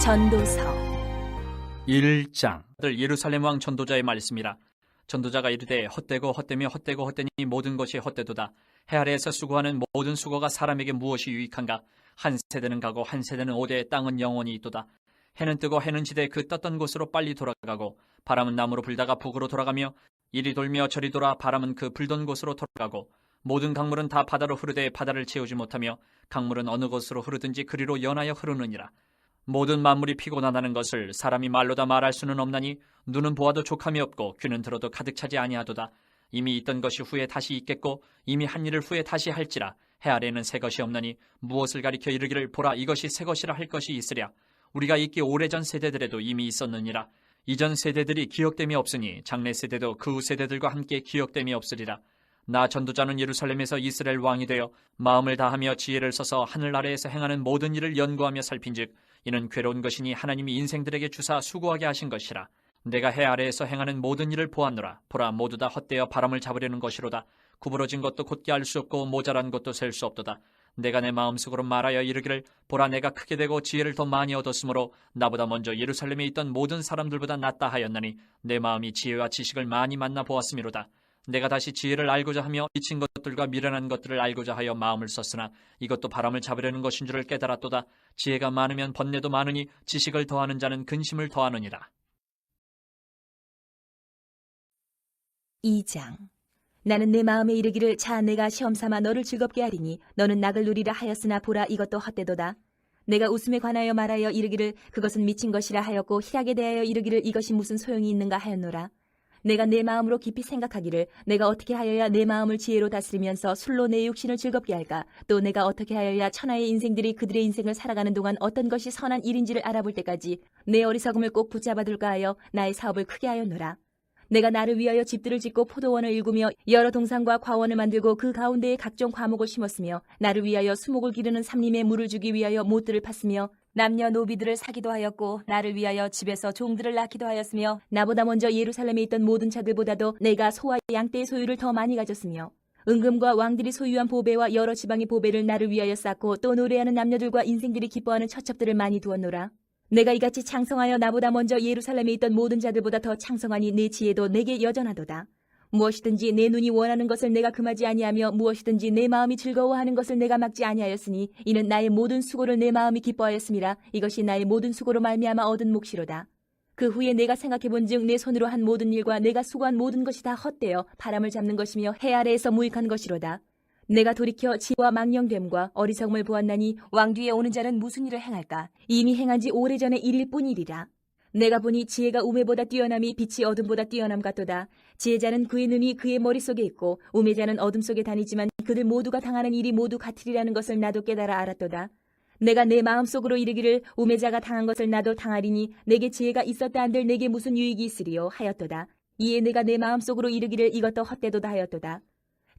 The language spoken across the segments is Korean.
전도서 1장. 예루살렘 왕 전도자의 말씀이라. 전도자가 이르되 헛되고 헛되며 헛되고 헛되니 모든 것이 헛되도다. 해 아래에서 수고하는 모든 수고가 사람에게 무엇이 유익한가? 한 세대는 가고 한 세대는 오되 땅은 영원히 있도다. 해는 뜨고 해는 지되 그 떴던 곳으로 빨리 돌아가고 바람은 남으로 불다가 북으로 돌아가며 이리 돌며 저리 돌아 바람은 그 불던 곳으로 돌아가고 모든 강물은 다 바다로 흐르되 바다를 채우지 못하며 강물은 어느 곳으로 흐르든지 그리로 연하여 흐르느니라. 모든 만물이 피곤하다는 것을 사람이 말로 다 말할 수는 없나니 눈은 보아도 족함이 없고 귀는 들어도 가득 차지 아니하도다. 이미 있던 것이 후에 다시 있겠고 이미 한 일을 후에 다시 할지라. 해 아래에는 새 것이 없나니 무엇을 가리켜 이르기를 보라 이것이 새 것이라 할 것이 있으랴. 우리가 있기 오래전 세대들에도 이미 있었느니라. 이전 세대들이 기억됨이 없으니 장래 세대도 그 후 세대들과 함께 기억됨이 없으리라. 나 전도자는 예루살렘에서 이스라엘 왕이 되어 마음을 다하며 지혜를 써서 하늘 아래에서 행하는 모든 일을 연구하며 살핀즉 이는 괴로운 것이니 하나님이 인생들에게 주사 수고하게 하신 것이라. 내가 해 아래에서 행하는 모든 일을 보았노라. 보라 모두 다 헛되어 바람을 잡으려는 것이로다. 구부러진 것도 곧게 알 수 없고 모자란 것도 셀 수 없도다. 내가 내 마음속으로 말하여 이르기를 보라 내가 크게 되고 지혜를 더 많이 얻었으므로 나보다 먼저 예루살렘에 있던 모든 사람들보다 낫다 하였나니 내 마음이 지혜와 지식을 많이 만나 보았음이로다. 내가 다시 지혜를 알고자 하며 미친 것들과 미련한 것들을 알고자 하여 마음을 썼으나 이것도 바람을 잡으려는 것인 줄을 깨달았도다. 지혜가 많으면 번뇌도 많으니 지식을 더하는 자는 근심을 더하느니라. 2장. 나는 내 마음에 이르기를 자 내가 시험삼아 너를 즐겁게 하리니 너는 낙을 누리라 하였으나 보라 이것도 헛되도다. 내가 웃음에 관하여 말하여 이르기를 그것은 미친 것이라 하였고 희락에 대하여 이르기를 이것이 무슨 소용이 있는가 하였노라. 내가 내 마음으로 깊이 생각하기를 내가 어떻게 하여야 내 마음을 지혜로 다스리면서 술로 내 육신을 즐겁게 할까? 또 내가 어떻게 하여야 천하의 인생들이 그들의 인생을 살아가는 동안 어떤 것이 선한 일인지를 알아볼 때까지 내 어리석음을 꼭 붙잡아둘까 하여 나의 사업을 크게 하였노라. 내가 나를 위하여 집들을 짓고 포도원을 일구며 여러 동산과 과원을 만들고 그 가운데에 각종 과목을 심었으며 나를 위하여 수목을 기르는 삼림에 물을 주기 위하여 못들을 팠으며 남녀노비들을 사기도 하였고 나를 위하여 집에서 종들을 낳기도 하였으며 나보다 먼저 예루살렘에 있던 모든 자들보다도 내가 소와 양떼의 소유를 더 많이 가졌으며 은금과 왕들이 소유한 보배와 여러 지방의 보배를 나를 위하여 쌓고 또 노래하는 남녀들과 인생들이 기뻐하는 처첩들을 많이 두었노라. 내가 이같이 창성하여 나보다 먼저 예루살렘에 있던 모든 자들보다 더 창성하니 내 지혜도 내게 여전하도다. 무엇이든지 내 눈이 원하는 것을 내가 금하지 아니하며 무엇이든지 내 마음이 즐거워하는 것을 내가 막지 아니하였으니 이는 나의 모든 수고를 내 마음이 기뻐하였음이라. 이것이 나의 모든 수고로 말미암아 얻은 몫이로다. 그 후에 내가 생각해본즉 내 손으로 한 모든 일과 내가 수고한 모든 것이 다 헛되어 바람을 잡는 것이며 해 아래에서 무익한 것이로다. 내가 돌이켜 지혜와 망령됨과 어리석음을 보았나니 왕 뒤에 오는 자는 무슨 일을 행할까? 이미 행한 지 오래전의 일일 뿐이리라. 내가 보니 지혜가 우매보다 뛰어남이 빛이 어둠보다 뛰어남 같도다. 지혜자는 그의 눈이 그의 머릿속에 있고 우매자는 어둠 속에 다니지만 그들 모두가 당하는 일이 모두 같으리라는 것을 나도 깨달아 알았도다. 내가 내 마음속으로 이르기를 우매자가 당한 것을 나도 당하리니 내게 지혜가 있었다 한들 내게 무슨 유익이 있으리요 하였도다. 이에 내가 내 마음속으로 이르기를 이것도 헛되도다 하였도다.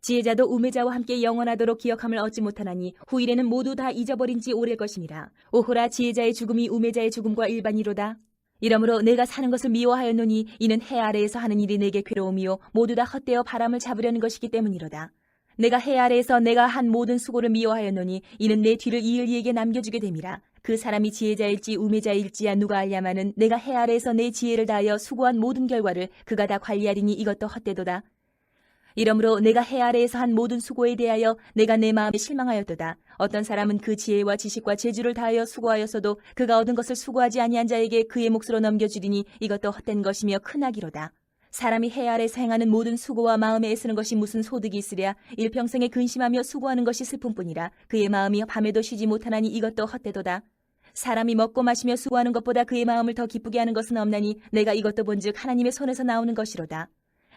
지혜자도 우매자와 함께 영원하도록 기억함을 얻지 못하나니 후일에는 모두 다 잊어버린 지 오래일 것임이라. 오호라 지혜자의 죽음이 우매자의 죽음과 일반이로다. 이러므로 내가 사는 것을 미워하였노니 이는 해 아래에서 하는 일이 내게 괴로움이요 모두 다 헛되어 바람을 잡으려는 것이기 때문이로다. 내가 해 아래에서 내가 한 모든 수고를 미워하였노니 이는 내 뒤를 이을 이에게 남겨주게 됨이라. 그 사람이 지혜자일지 우매자일지야 누가 알냐마는 내가 해 아래에서 내 지혜를 다하여 수고한 모든 결과를 그가 다 관리하리니 이것도 헛되도다. 이러므로 내가 해 아래에서 한 모든 수고에 대하여 내가 내 마음에 실망하였도다. 어떤 사람은 그 지혜와 지식과 재주를 다하여 수고하였어도 그가 얻은 것을 수고하지 아니한 자에게 그의 몫으로 넘겨주리니 이것도 헛된 것이며 크나기로다. 사람이 해 아래에서 행하는 모든 수고와 마음에 애쓰는 것이 무슨 소득이 있으랴. 일평생에 근심하며 수고하는 것이 슬픔뿐이라. 그의 마음이 밤에도 쉬지 못하나니 이것도 헛되도다. 사람이 먹고 마시며 수고하는 것보다 그의 마음을 더 기쁘게 하는 것은 없나니 내가 이것도 본즉 하나님의 손에서 나오는 것이로다.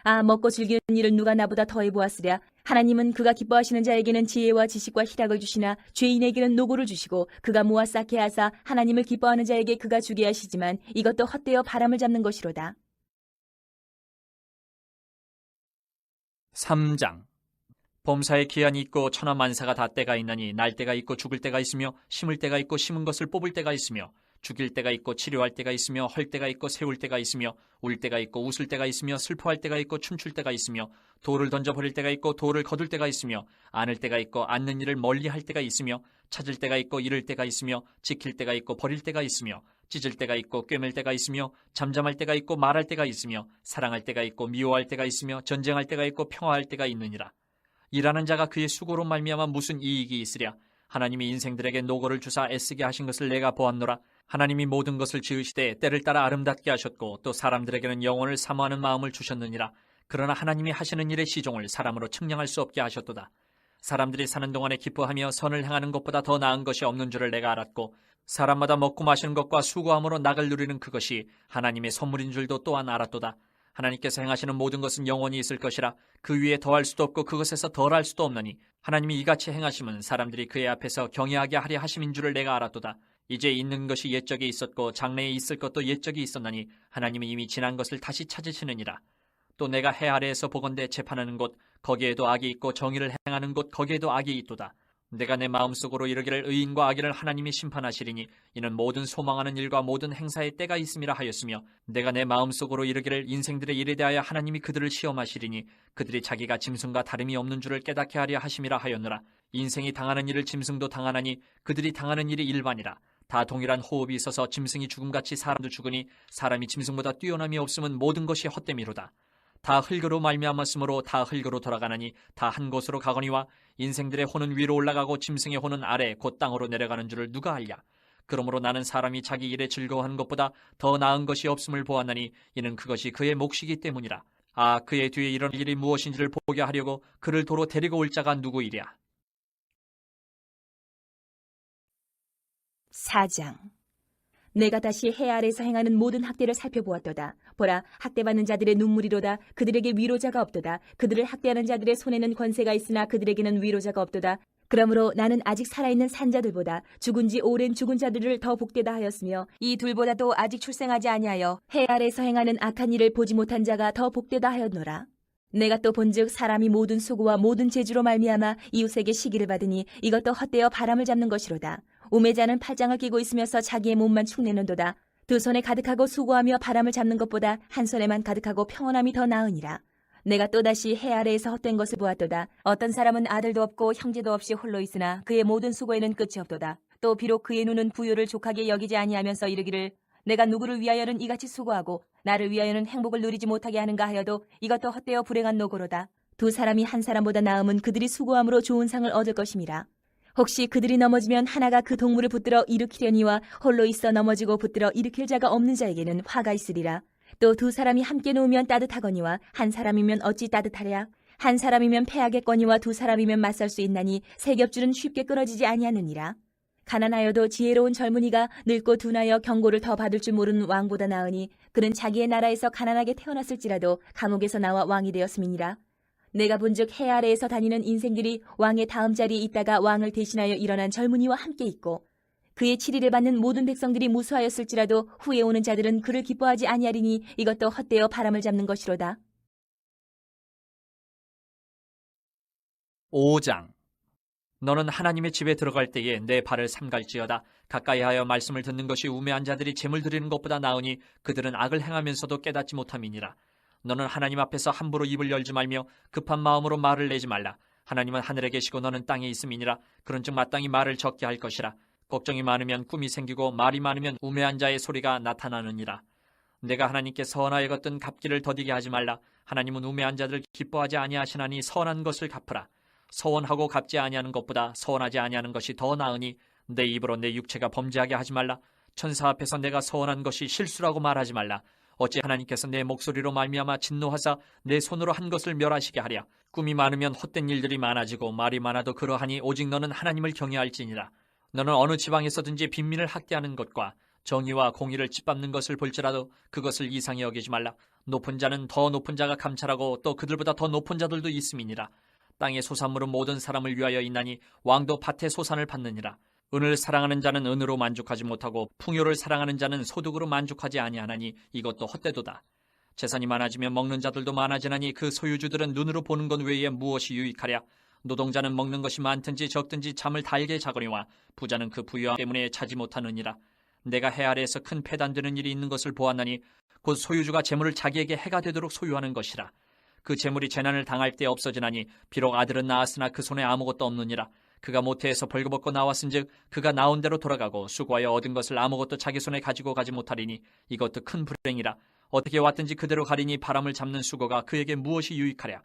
아 먹고 즐기는 일을 누가 나보다 더해 보았으랴. 하나님은 그가 기뻐하시는 자에게는 지혜와 지식과 희락을 주시나 죄인에게는 노고를 주시고 그가 모아 쌓게 하사 하나님을 기뻐하는 자에게 그가 주게 하시지만 이것도 헛되어 바람을 잡는 것이로다. 3장. 범사에 기한이 있고 천하만사가 다 때가 있나니 날 때가 있고 죽을 때가 있으며 심을 때가 있고 심은 것을 뽑을 때가 있으며 죽일 때가 있고 치료할 때가 있으며 헐 때가 있고 세울 때가 있으며 울 때가 있고 웃을 때가 있으며 슬퍼할 때가 있고 춤출 때가 있으며 돌을 던져버릴 때가 있고 돌을 거둘 때가 있으며 안을 때가 있고 않는 일을 멀리할 때가 있으며 찾을 때가 있고 잃을 때가 있으며 지킬 때가 있고 버릴 때가 있으며 찢을 때가 있고 꿰맬 때가 있으며 잠잠할 때가 있고 말할 때가 있으며 사랑할 때가 있고 미워할 때가 있으며 전쟁할 때가 있고 평화할 때가 있느니라. 일하는 자가 그의 수고로 말미암아 무슨 이익이 있으랴. 하나님이 인생들에게 노고를 주사 애쓰게 하신 것을 내가 보았노라. 하나님이 모든 것을 지으시되 때를 따라 아름답게 하셨고 또 사람들에게는 영혼을 사모하는 마음을 주셨느니라. 그러나 하나님이 하시는 일의 시종을 사람으로 측량할 수 없게 하셨도다. 사람들이 사는 동안에 기뻐하며 선을 행하는 것보다 더 나은 것이 없는 줄을 내가 알았고 사람마다 먹고 마시는 것과 수고함으로 낙을 누리는 그것이 하나님의 선물인 줄도 또한 알았도다. 하나님께서 행하시는 모든 것은 영원히 있을 것이라. 그 위에 더할 수도 없고 그것에서 덜할 수도 없나니 하나님이 이같이 행하심은 사람들이 그의 앞에서 경외하게 하려 하심인 줄을 내가 알았도다. 이제 있는 것이 옛적에 있었고 장래에 있을 것도 옛적이 있었나니 하나님은 이미 지난 것을 다시 찾으시느니라. 또 내가 해 아래에서 보건대 재판하는 곳 거기에도 악이 있고 정의를 행하는 곳 거기에도 악이 있도다. 내가 내 마음속으로 이르기를 의인과 악인을 하나님이 심판하시리니 이는 모든 소망하는 일과 모든 행사의 때가 있음이라 하였으며 내가 내 마음속으로 이르기를 인생들의 일에 대하여 하나님이 그들을 시험하시리니 그들이 자기가 짐승과 다름이 없는 줄을 깨닫게 하려 하심이라 하였노라. 인생이 당하는 일을 짐승도 당하나니 그들이 당하는 일이 일반이라. 다 동일한 호흡이 있어서 짐승이 죽음같이 사람도 죽으니 사람이 짐승보다 뛰어남이 없음은 모든 것이 헛됨이로다. 다 흙으로 말미암았으므로 다 흙으로 돌아가나니 다 한 곳으로 가거니와 인생들의 혼은 위로 올라가고 짐승의 혼은 아래 곧 땅으로 내려가는 줄을 누가 알랴. 그러므로 나는 사람이 자기 일에 즐거워하는 것보다 더 나은 것이 없음을 보았나니 이는 그것이 그의 몫이기 때문이라. 아, 그의 뒤에 이런 일이 무엇인지를 보게 하려고 그를 도로 데리고 올 자가 누구이랴. 4장. 내가 다시 해 아래에서 행하는 모든 학대를 살펴보았도다. 보라, 학대받는 자들의 눈물이로다. 그들에게 위로자가 없도다. 그들을 학대하는 자들의 손에는 권세가 있으나 그들에게는 위로자가 없도다. 그러므로 나는 아직 살아있는 산자들보다 죽은 지 오랜 죽은 자들을 더 복되다 하였으며 이 둘보다도 아직 출생하지 아니하여 해 아래에서 행하는 악한 일을 보지 못한 자가 더 복되다 하였노라. 내가 또 본즉 사람이 모든 수고와 모든 재주로 말미암아 이웃에게 시기를 받으니 이것도 헛되어 바람을 잡는 것이로다. 우매자는 팔짱을 끼고 있으면서 자기의 몸만 축내는도다. 두 손에 가득하고 수고하며 바람을 잡는 것보다 한 손에만 가득하고 평온함이 더 나으니라. 내가 또다시 해 아래에서 헛된 것을 보았도다. 어떤 사람은 아들도 없고 형제도 없이 홀로 있으나 그의 모든 수고에는 끝이 없도다. 또 비록 그의 눈은 부요를 족하게 여기지 아니하면서 이르기를 내가 누구를 위하여는 이같이 수고하고 나를 위하여는 행복을 누리지 못하게 하는가 하여도 이것도 헛되어 불행한 노고로다. 두 사람이 한 사람보다 나음은 그들이 수고함으로 좋은 상을 얻을 것임이라. 혹시 그들이 넘어지면 하나가 그 동물을 붙들어 일으키려니와 홀로 있어 넘어지고 붙들어 일으킬 자가 없는 자에게는 화가 있으리라. 또 두 사람이 함께 누우면 따뜻하거니와 한 사람이면 어찌 따뜻하랴. 한 사람이면 패하겠거니와 두 사람이면 맞설 수 있나니 세 겹줄은 쉽게 끊어지지 아니하느니라. 가난하여도 지혜로운 젊은이가 늙고 둔하여 경고를 더 받을 줄 모르는 왕보다 나으니 그는 자기의 나라에서 가난하게 태어났을지라도 감옥에서 나와 왕이 되었음이니라. 내가 본즉 해 아래에서 다니는 인생들이 왕의 다음 자리에 있다가 왕을 대신하여 일어난 젊은이와 함께 있고 그의 치리를 받는 모든 백성들이 무수하였을지라도 후에 오는 자들은 그를 기뻐하지 아니하리니 이것도 헛되어 바람을 잡는 것이로다. 5장. 너는 하나님의 집에 들어갈 때에 내 발을 삼갈지어다. 가까이하여 말씀을 듣는 것이 우매한 자들이 재물 드리는 것보다 나으니 그들은 악을 행하면서도 깨닫지 못함이니라. 너는 하나님 앞에서 함부로 입을 열지 말며 급한 마음으로 말을 내지 말라. 하나님은 하늘에 계시고 너는 땅에 있음이니라. 그런즉 마땅히 말을 적게 할 것이라. 걱정이 많으면 꿈이 생기고 말이 많으면 우매한 자의 소리가 나타나느니라. 내가 하나님께 선하여 걷던 갚기를 더디게 하지 말라. 하나님은 우매한 자들 기뻐하지 아니하시나니 선한 것을 갚으라. 서원하고 갚지 아니하는 것보다 서원하지 아니하는 것이 더 나으니 내 입으로 내 육체가 범죄하게 하지 말라. 천사 앞에서 내가 서원한 것이 실수라고 말하지 말라. 어찌 하나님께서 내 목소리로 말미암아 진노하사 내 손으로 한 것을 멸하시게 하랴. 꿈이 많으면 헛된 일들이 많아지고 말이 많아도 그러하니 오직 너는 하나님을 경외할지니라. 너는 어느 지방에서든지 빈민을 학대하는 것과 정의와 공의를 짓밟는 것을 볼지라도 그것을 이상히 여기지 말라. 높은 자는 더 높은 자가 감찰하고 또 그들보다 더 높은 자들도 있음이니라. 땅의 소산물은 모든 사람을 위하여 있나니 왕도 밭의 소산을 받느니라. 은을 사랑하는 자는 은으로 만족하지 못하고 풍요를 사랑하는 자는 소득으로 만족하지 아니하나니 이것도 헛되도다. 재산이 많아지면 먹는 자들도 많아지나니 그 소유주들은 눈으로 보는 것 외에 무엇이 유익하랴. 노동자는 먹는 것이 많든지 적든지 잠을 달게 자거니와 부자는 그 부유함 때문에 자지 못하느니라. 내가 해 아래에서 큰 패단되는 일이 있는 것을 보았나니 곧 소유주가 재물을 자기에게 해가 되도록 소유하는 것이라. 그 재물이 재난을 당할 때 없어지나니 비록 아들은 낳았으나 그 손에 아무것도 없느니라. 그가 모태에서 벌거벗고 나왔은즉 그가 나온 대로 돌아가고 수고하여 얻은 것을 아무것도 자기 손에 가지고 가지 못하리니 이것도 큰 불행이라. 어떻게 왔든지 그대로 가리니 바람을 잡는 수고가 그에게 무엇이 유익하랴.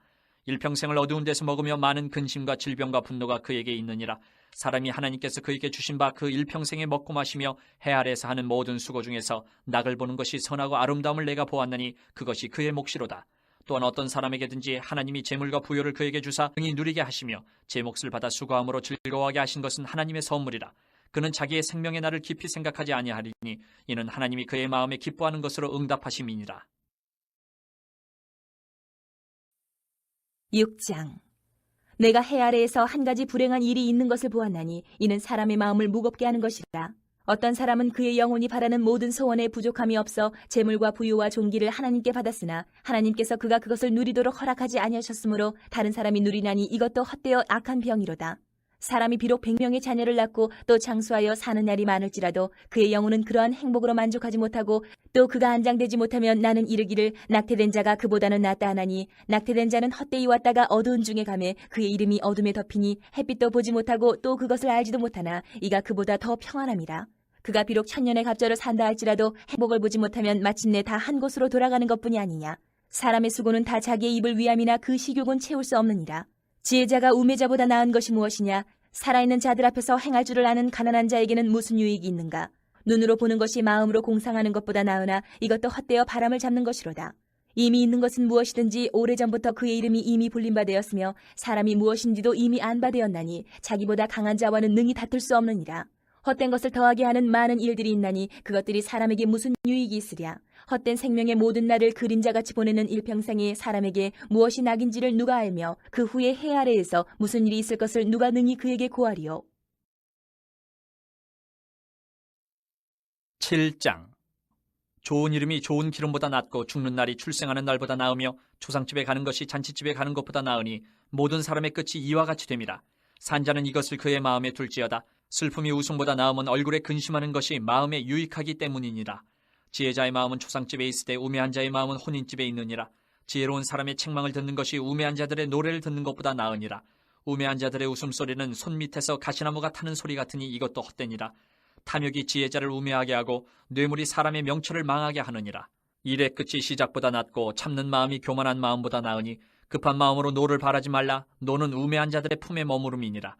일평생을 어두운 데서 먹으며 많은 근심과 질병과 분노가 그에게 있느니라. 사람이 하나님께서 그에게 주신 바 그 일평생에 먹고 마시며 해 아래에서 하는 모든 수고 중에서 낙을 보는 것이 선하고 아름다움을 내가 보았나니 그것이 그의 몫이로다. 또한 어떤 사람에게든지 하나님이 재물과 부요를 그에게 주사 능히 누리게 하시며 제 몫을 받아 수고함으로 즐거워하게 하신 것은 하나님의 선물이라. 그는 자기의 생명의 날을 깊이 생각하지 아니하리니 이는 하나님이 그의 마음에 기뻐하는 것으로 응답하심이니라. 6장. 내가 해 아래에서 한 가지 불행한 일이 있는 것을 보았나니 이는 사람의 마음을 무겁게 하는 것이라. 어떤 사람은 그의 영혼이 바라는 모든 소원에 부족함이 없어 재물과 부유와 존귀를 하나님께 받았으나 하나님께서 그가 그것을 누리도록 허락하지 아니하셨으므로 다른 사람이 누리나니 이것도 헛되어 악한 병이로다. 사람이 비록 100명의 자녀를 낳고 또 장수하여 사는 날이 많을지라도 그의 영혼은 그러한 행복으로 만족하지 못하고 또 그가 안장되지 못하면 나는 이르기를 낙태된 자가 그보다는 낫다 하나니 낙태된 자는 헛되이 왔다가 어두운 중에 가매 그의 이름이 어둠에 덮이니 햇빛도 보지 못하고 또 그것을 알지도 못하나 이가 그보다 더 평안함이라. 그가 비록 1000년의 갑절을 산다 할지라도 행복을 보지 못하면 마침내 다 한 곳으로 돌아가는 것뿐이 아니냐. 사람의 수고는 다 자기의 입을 위함이나 그 식욕은 채울 수 없느니라. 지혜자가 우매자보다 나은 것이 무엇이냐. 살아있는 자들 앞에서 행할 줄을 아는 가난한 자에게는 무슨 유익이 있는가. 눈으로 보는 것이 마음으로 공상하는 것보다 나으나 이것도 헛되어 바람을 잡는 것이로다. 이미 있는 것은 무엇이든지 오래전부터 그의 이름이 이미 불린 바 되었으며 사람이 무엇인지도 이미 안 바 되었나니 자기보다 강한 자와는 능히 다툴 수 없느니라. 헛된 것을 더하게 하는 많은 일들이 있나니 그것들이 사람에게 무슨 유익이 있으랴. 헛된 생명의 모든 날을 그림자같이 보내는 일평생에 사람에게 무엇이 낙인지를 누가 알며 그 후에 해 아래에서 무슨 일이 있을 것을 누가 능히 그에게 고하리요. 7장. 좋은 이름이 좋은 기름보다 낫고 죽는 날이 출생하는 날보다 나으며 초상집에 가는 것이 잔치집에 가는 것보다 나으니 모든 사람의 끝이 이와 같이 됨이라. 산자는 이것을 그의 마음에 둘지어다. 슬픔이 웃음보다 나음은 얼굴에 근심하는 것이 마음에 유익하기 때문이니라. 지혜자의 마음은 초상집에 있을 때 우매한 자의 마음은 혼인집에 있느니라. 지혜로운 사람의 책망을 듣는 것이 우매한 자들의 노래를 듣는 것보다 나으니라. 우매한 자들의 웃음소리는 손 밑에서 가시나무가 타는 소리 같으니 이것도 헛되니라. 탐욕이 지혜자를 우매하게 하고 뇌물이 사람의 명철을 망하게 하느니라. 일의 끝이 시작보다 낫고 참는 마음이 교만한 마음보다 나으니 급한 마음으로 노를 바라지 말라. 노는 우매한 자들의 품에 머무름이니라.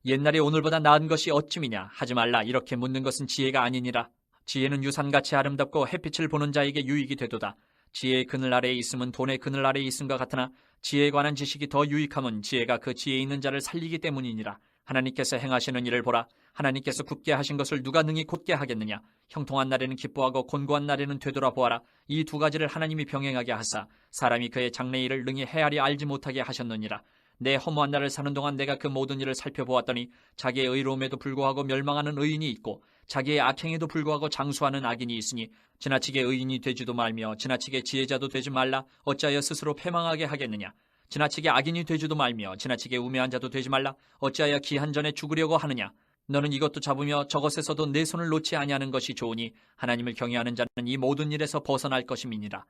옛날에 오늘보다 나은 것이 어찌미냐 하지 말라. 이렇게 묻는 것은 지혜가 아니니라. 지혜는 유산같이 아름답고 햇빛을 보는 자에게 유익이 되도다. 지혜의 그늘 아래에 있음은 돈의 그늘 아래에 있음과 같으나 지혜에 관한 지식이 더 유익함은 지혜가 그 지혜에 있는 자를 살리기 때문이니라. 하나님께서 행하시는 일을 보라. 하나님께서 굳게 하신 것을 누가 능히 곧게 하겠느냐. 형통한 날에는 기뻐하고 곤고한 날에는 되돌아보아라. 이 두 가지를 하나님이 병행하게 하사 사람이 그의 장래 일을 능히 헤아리 알지 못하게 하셨느니라. 내 허무한 날을 사는 동안 내가 그 모든 일을 살펴보았더니 자기의 의로움에도 불구하고 멸망하는 의인이 있고 자기의 악행에도 불구하고 장수하는 악인이 있으니 지나치게 의인이 되지도 말며 지나치게 지혜자도 되지 말라. 어찌하여 스스로 패망하게 하겠느냐. 지나치게 악인이 되지도 말며 지나치게 우매한 자도 되지 말라. 어찌하여 기한 전에 죽으려고 하느냐. 너는 이것도 잡으며 저것에서도 내 손을 놓지 아니하는 것이 좋으니 하나님을 경외하는 자는 이 모든 일에서 벗어날 것임이니라.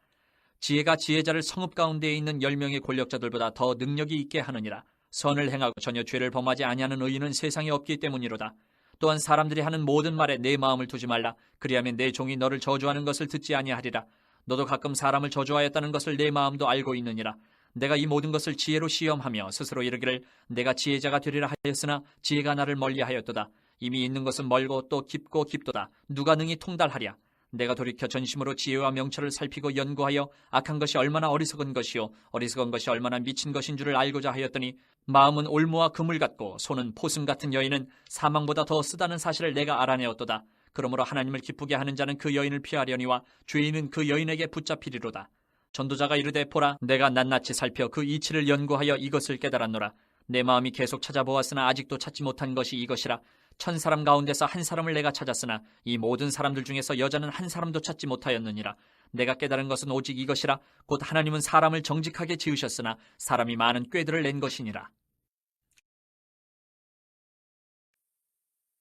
지혜가 지혜자를 성읍 가운데에 있는 10명의 권력자들보다 더 능력이 있게 하느니라. 선을 행하고 전혀 죄를 범하지 아니하는 의인은 세상에 없기 때문이로다. 또한 사람들이 하는 모든 말에 내 마음을 두지 말라. 그리하면 내 종이 너를 저주하는 것을 듣지 아니하리라. 너도 가끔 사람을 저주하였다는 것을 내 마음도 알고 있느니라. 내가 이 모든 것을 지혜로 시험하며 스스로 이르기를 내가 지혜자가 되리라 하였으나 지혜가 나를 멀리하였도다. 이미 있는 것은 멀고 또 깊고 깊도다. 누가 능히 통달하랴. 내가 돌이켜 전심으로 지혜와 명철을 살피고 연구하여 악한 것이 얼마나 어리석은 것이요 어리석은 것이 얼마나 미친 것인 줄을 알고자 하였더니 마음은 올무와 그물 같고 손은 포승 같은 여인은 사망보다 더 쓰다는 사실을 내가 알아내었도다. 그러므로 하나님을 기쁘게 하는 자는 그 여인을 피하려니와 죄인은 그 여인에게 붙잡히리로다. 전도자가 이르되 보라 내가 낱낱이 살펴 그 이치를 연구하여 이것을 깨달았노라. 내 마음이 계속 찾아보았으나 아직도 찾지 못한 것이 이것이라. 1000사람 가운데서 한 사람을 내가 찾았으나 이 모든 사람들 중에서 여자는 한 사람도 찾지 못하였느니라. 내가 깨달은 것은 오직 이것이라. 곧 하나님은 사람을 정직하게 지으셨으나 사람이 많은 꾀들을 낸 것이니라.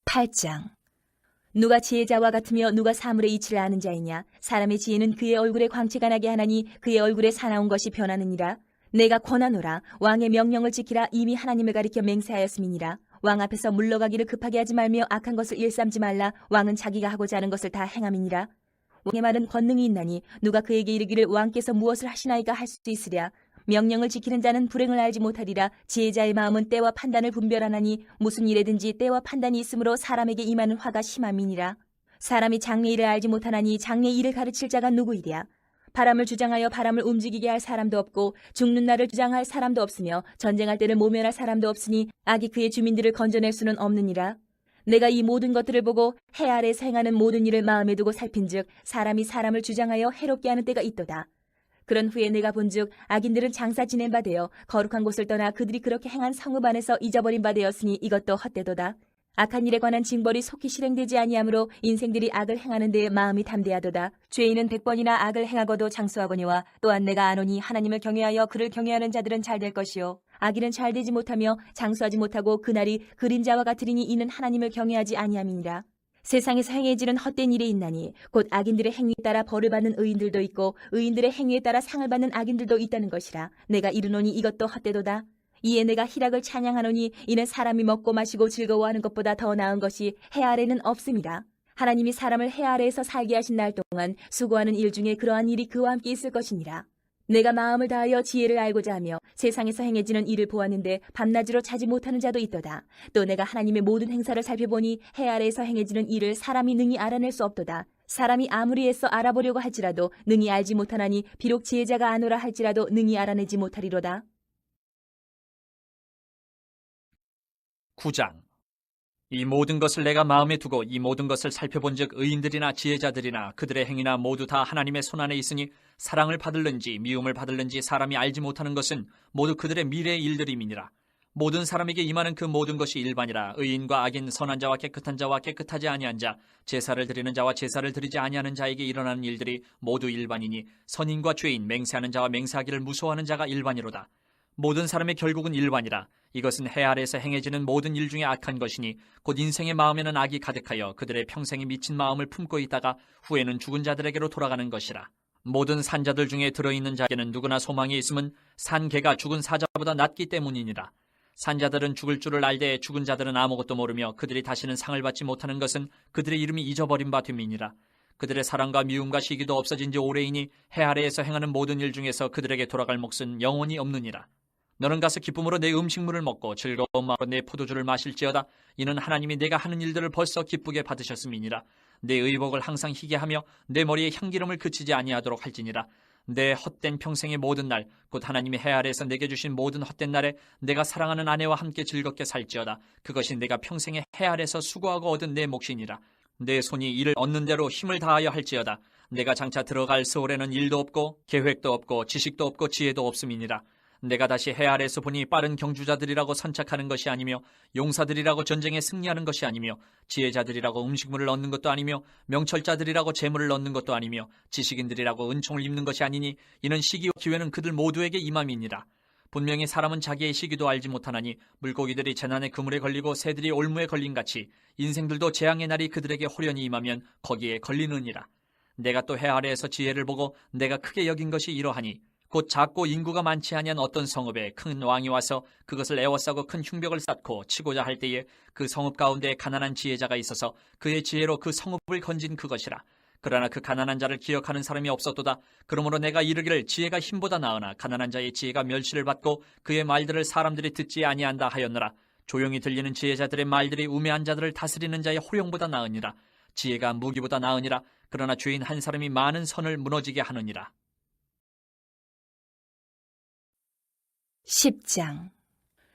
8장. 누가 지혜자와 같으며 누가 사물의 이치를 아는 자이냐. 사람의 지혜는 그의 얼굴에 광채가 나게 하나니 그의 얼굴에 사나운 것이 변하느니라. 내가 권하노라. 왕의 명령을 지키라. 이미 하나님을 가리켜 맹세하였음이니라. 왕 앞에서 물러가기를 급하게 하지 말며 악한 것을 일삼지 말라. 왕은 자기가 하고자 하는 것을 다 행함이니라. 왕의 말은 권능이 있나니 누가 그에게 이르기를 왕께서 무엇을 하시나이까 할 수 있으랴. 명령을 지키는 자는 불행을 알지 못하리라. 지혜자의 마음은 때와 판단을 분별하나니 무슨 일에든지 때와 판단이 있으므로 사람에게 임하는 화가 심함이니라. 사람이 장래 일을 알지 못하나니 장래 일을 가르칠 자가 누구이랴. 바람을 주장하여 바람을 움직이게 할 사람도 없고 죽는 날을 주장할 사람도 없으며 전쟁할 때를 모면할 사람도 없으니 악이 그의 주민들을 건져낼 수는 없느니라. 내가 이 모든 것들을 보고 해 아래에서 행하는 모든 일을 마음에 두고 살핀즉 사람이 사람을 주장하여 해롭게 하는 때가 있도다. 그런 후에 내가 본즉 악인들은 장사 지낸 바 되어 거룩한 곳을 떠나 그들이 그렇게 행한 성읍 안에서 잊어버린 바 되었으니 이것도 헛되도다. 악한 일에 관한 징벌이 속히 실행되지 아니하므로 인생들이 악을 행하는 데에 마음이 담대하도다. 죄인은 100번이나 악을 행하고도 장수하거니와 또한 내가 아노니 하나님을 경외하여 그를 경외하는 자들은 잘 될 것이요 악인은 잘 되지 못하며 장수하지 못하고 그날이 그림자와 같으리니 이는 하나님을 경외하지 아니함이니라. 세상에서 행해지는 헛된 일이 있나니 곧 악인들의 행위에 따라 벌을 받는 의인들도 있고 의인들의 행위에 따라 상을 받는 악인들도 있다는 것이라. 내가 이르노니 이것도 헛되도다. 이에 내가 희락을 찬양하노니 이는 사람이 먹고 마시고 즐거워하는 것보다 더 나은 것이 해 아래는 없음이라. 하나님이 사람을 해 아래에서 살게 하신 날 동안 수고하는 일 중에 그러한 일이 그와 함께 있을 것이니라. 내가 마음을 다하여 지혜를 알고자 하며 세상에서 행해지는 일을 보았는데 밤낮으로 자지 못하는 자도 있도다. 또 내가 하나님의 모든 행사를 살펴보니 해 아래에서 행해지는 일을 사람이 능히 알아낼 수 없도다. 사람이 아무리 애써 알아보려고 할지라도 능히 알지 못하나니 비록 지혜자가 아노라 할지라도 능히 알아내지 못하리로다. 9장. 이 모든 것을 내가 마음에 두고 이 모든 것을 살펴본즉 의인들이나 지혜자들이나 그들의 행위나 모두 다 하나님의 손안에 있으니 사랑을 받을는지 미움을 받을는지 사람이 알지 못하는 것은 모두 그들의 미래의 일들임이니라. 모든 사람에게 임하는 그 모든 것이 일반이라. 의인과 악인, 선한 자와 깨끗한 자와 깨끗하지 아니한 자, 제사를 드리는 자와 제사를 드리지 아니하는 자에게 일어나는 일들이 모두 일반이니 선인과 죄인, 맹세하는 자와 맹세하기를 무서워하는 자가 일반이로다. 모든 사람의 결국은 일반이라. 이것은 해 아래에서 행해지는 모든 일 중에 악한 것이니 곧 인생의 마음에는 악이 가득하여 그들의 평생에 미친 마음을 품고 있다가 후에는 죽은 자들에게로 돌아가는 것이라. 모든 산자들 중에 들어있는 자에게는 누구나 소망이 있음은 산 개가 죽은 사자보다 낫기 때문이니라. 산자들은 죽을 줄을 알되 죽은 자들은 아무것도 모르며 그들이 다시는 상을 받지 못하는 것은 그들의 이름이 잊어버린 바 됨이니라. 그들의 사랑과 미움과 시기도 없어진 지 오래이니 해 아래에서 행하는 모든 일 중에서 그들에게 돌아갈 몫은 영원히 없느니라. 너는 가서 기쁨으로 내 음식물을 먹고 즐거운 마음으로 내 포도주를 마실지어다. 이는 하나님이 내가 하는 일들을 벌써 기쁘게 받으셨음이니라. 내 의복을 항상 희게 하며 내 머리에 향기름을 그치지 아니하도록 할지니라. 내 헛된 평생의 모든 날, 곧 하나님이 해 아래에서 내게 주신 모든 헛된 날에 내가 사랑하는 아내와 함께 즐겁게 살지어다. 그것이 내가 평생에 해 아래에서 수고하고 얻은 내 몫이니라. 내 손이 이를 얻는 대로 힘을 다하여 할지어다. 내가 장차 들어갈 세월에는 일도 없고 계획도 없고 지식도 없고 지혜도 없음이니라. 내가 다시 해 아래에서 보니 빠른 경주자들이라고 선착하는 것이 아니며 용사들이라고 전쟁에 승리하는 것이 아니며 지혜자들이라고 음식물을 얻는 것도 아니며 명철자들이라고 재물을 얻는 것도 아니며 지식인들이라고 은총을 입는 것이 아니니 이는 시기와 기회는 그들 모두에게 임함이니라. 분명히 사람은 자기의 시기도 알지 못하나니 물고기들이 재난의 그물에 걸리고 새들이 올무에 걸린 같이 인생들도 재앙의 날이 그들에게 호련히 임하면 거기에 걸리느니라. 내가 또 해 아래에서 지혜를 보고 내가 크게 여긴 것이 이러하니 곧 작고 인구가 많지 아니한 어떤 성읍에 큰 왕이 와서 그것을 에워싸고 큰 흉벽을 쌓고 치고자 할 때에 그 성읍 가운데 가난한 지혜자가 있어서 그의 지혜로 그 성읍을 건진 그것이라. 그러나 그 가난한 자를 기억하는 사람이 없었도다. 그러므로 내가 이르기를 지혜가 힘보다 나으나 가난한 자의 지혜가 멸시를 받고 그의 말들을 사람들이 듣지 아니한다 하였노라. 조용히 들리는 지혜자들의 말들이 우매한 자들을 다스리는 자의 호령보다 나으니라. 지혜가 무기보다 나으니라. 그러나 죄인 한 사람이 많은 선을 무너지게 하느니라. 10장.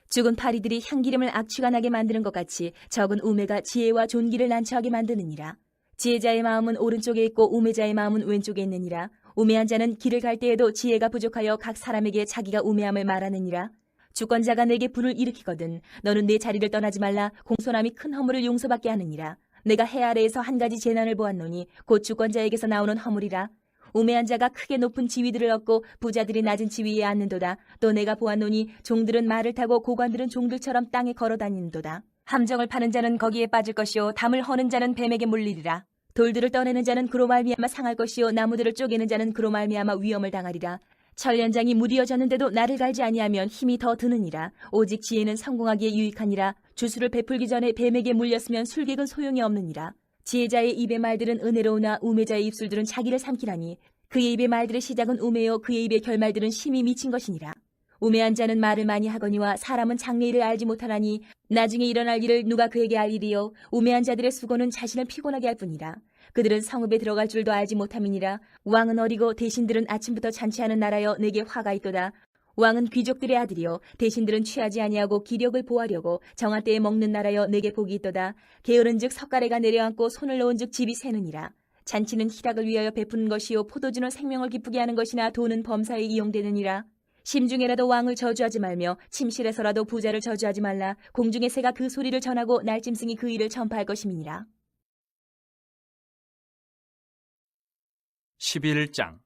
죽은 파리들이 향기름을 악취가 나게 만드는 것 같이 적은 우매가 지혜와 존귀를 난처하게 만드느니라. 지혜자의 마음은 오른쪽에 있고 우매자의 마음은 왼쪽에 있느니라. 우매한 자는 길을 갈 때에도 지혜가 부족하여 각 사람에게 자기가 우매함을 말하느니라. 주권자가 내게 불을 일으키거든 너는 내 자리를 떠나지 말라. 공손함이 큰 허물을 용서받게 하느니라. 내가 해 아래에서 한 가지 재난을 보았노니 곧 주권자에게서 나오는 허물이라. 우매한 자가 크게 높은 지위들을 얻고 부자들이 낮은 지위에 앉는도다. 또 내가 보았노니 종들은 말을 타고 고관들은 종들처럼 땅에 걸어다니는도다. 함정을 파는 자는 거기에 빠질 것이요 담을 허는 자는 뱀에게 물리리라. 돌들을 떠내는 자는 그로 말미암아 상할 것이요 나무들을 쪼개는 자는 그로 말미암아 위험을 당하리라. 철연장이 무디어졌는데도 나를 갈지 아니하면 힘이 더 드느니라. 오직 지혜는 성공하기에 유익하니라. 주수를 베풀기 전에 뱀에게 물렸으면 술객은 소용이 없느니라. 지혜자의 입의 말들은 은혜로우나 우매자의 입술들은 자기를 삼키라니 그의 입의 말들의 시작은 우매요 그의 입의 결말들은 심히 미친 것이니라. 우매한 자는 말을 많이 하거니와 사람은 장래일을 알지 못하나니 나중에 일어날 일을 누가 그에게 알리리요. 우매한 자들의 수고는 자신을 피곤하게 할 뿐이라. 그들은 성읍에 들어갈 줄도 알지 못함이니라. 왕은 어리고 대신들은 아침부터 잔치하는 나라여 내게 화가 있도다. 왕은 귀족들의 아들이요 대신들은 취하지 아니하고 기력을 보하려고 정한 때에 먹는 나라여 내게 복이 있도다. 게으른즉 석가래가 내려앉고 손을 놓은즉 집이 새느니라. 잔치는 희락을 위하여 베푸는 것이요 포도주는 생명을 기쁘게 하는 것이나 돈은 범사에 이용되느니라. 심중에라도 왕을 저주하지 말며 침실에서라도 부자를 저주하지 말라. 공중의 새가 그 소리를 전하고 날짐승이 그 일을 전파할 것임이니라. 11장.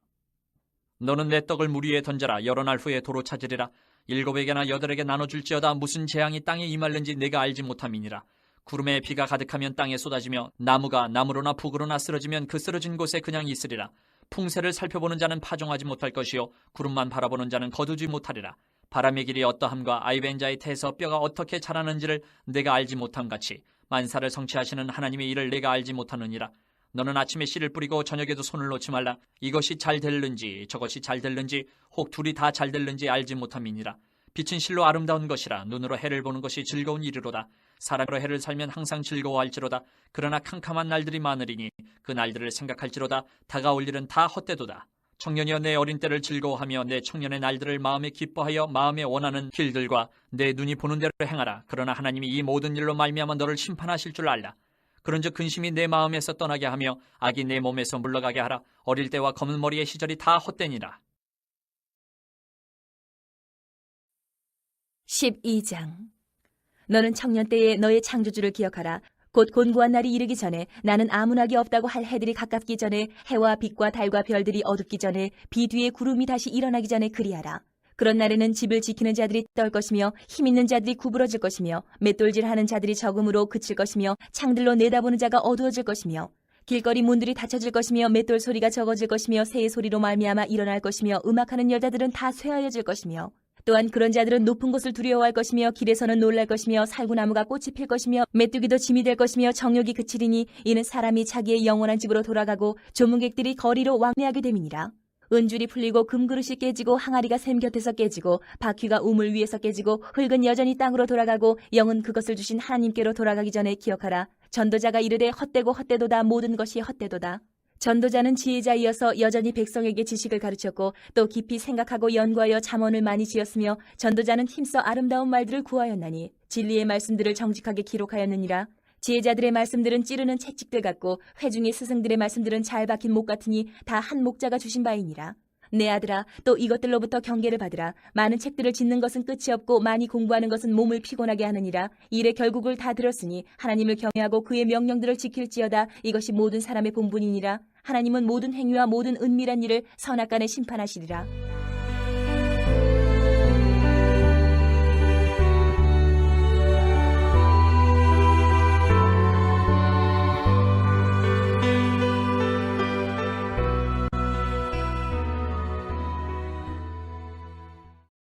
너는 내 떡을 물 위에 던져라. 여러 날 후에 도로 찾으리라. 7에게나 8에게 나눠줄지어다. 무슨 재앙이 땅에 임할는지 내가 알지 못함이니라. 구름에 비가 가득하면 땅에 쏟아지며 나무가 나무로나 북으로나 쓰러지면 그 쓰러진 곳에 그냥 있으리라. 풍세를 살펴보는 자는 파종하지 못할 것이요 구름만 바라보는 자는 거두지 못하리라. 바람의 길이 어떠함과 아이벤자의 태에서 뼈가 어떻게 자라는지를 내가 알지 못함같이 만사를 성취하시는 하나님의 일을 내가 알지 못하느니라. 너는 아침에 씨를 뿌리고 저녁에도 손을 놓지 말라. 이것이 잘 될는지 저것이 잘 될는지 혹 둘이 다 잘 될는지 알지 못함이니라. 빛은 실로 아름다운 것이라. 눈으로 해를 보는 것이 즐거운 일이로다. 사람으로 해를 살면 항상 즐거워할지로다. 그러나 캄캄한 날들이 많으리니 그 날들을 생각할지로다. 다가올 일은 다 헛되도다. 청년이여 내 어린 때를 즐거워하며 내 청년의 날들을 마음에 기뻐하여 마음에 원하는 길들과 내 눈이 보는 대로 행하라. 그러나 하나님이 이 모든 일로 말미암아 너를 심판하실 줄 알라. 그런즉 근심이 내 마음에서 떠나게 하며 악이 내 몸에서 물러가게 하라. 어릴 때와 검은 머리의 시절이 다 헛되니라. 12장. 너는 청년 때에 너의 창조주를 기억하라. 곧 곤고한 날이 이르기 전에 나는 아무나기 없다고 할 해들이 가깝기 전에 해와 빛과 달과 별들이 어둡기 전에 비 뒤에 구름이 다시 일어나기 전에 그리하라. 그런 날에는 집을 지키는 자들이 떨 것이며 힘 있는 자들이 구부러질 것이며 맷돌질하는 자들이 적음으로 그칠 것이며 창들로 내다보는 자가 어두워질 것이며 길거리 문들이 닫혀질 것이며 맷돌 소리가 적어질 것이며 새의 소리로 말미암아 일어날 것이며 음악하는 여자들은 다 쇠하여질 것이며 또한 그런 자들은 높은 곳을 두려워할 것이며 길에서는 놀랄 것이며 살구나무가 꽃이 필 것이며 메뚜기도 짐이 될 것이며 정욕이 그치리니 이는 사람이 자기의 영원한 집으로 돌아가고 조문객들이 거리로 왕래하게 됨이니라. 은줄이 풀리고 금그릇이 깨지고 항아리가 샘 곁에서 깨지고 바퀴가 우물 위에서 깨지고 흙은 여전히 땅으로 돌아가고 영은 그것을 주신 하나님께로 돌아가기 전에 기억하라. 전도자가 이르되 헛되고 헛되도다. 모든 것이 헛되도다. 전도자는 지혜자이어서 여전히 백성에게 지식을 가르쳤고 또 깊이 생각하고 연구하여 잠언을 많이 지었으며 전도자는 힘써 아름다운 말들을 구하였나니 진리의 말씀들을 정직하게 기록하였느니라. 지혜자들의 말씀들은 찌르는 채찍들 같고 회중의 스승들의 말씀들은 잘 박힌 목 같으니 다 한 목자가 주신 바이니라. 내 아들아, 또 이것들로부터 경계를 받으라. 많은 책들을 짓는 것은 끝이 없고 많이 공부하는 것은 몸을 피곤하게 하느니라. 일의 결국을 다 들었으니 하나님을 경외하고 그의 명령들을 지킬지어다. 이것이 모든 사람의 본분이니라. 하나님은 모든 행위와 모든 은밀한 일을 선악간에 심판하시리라.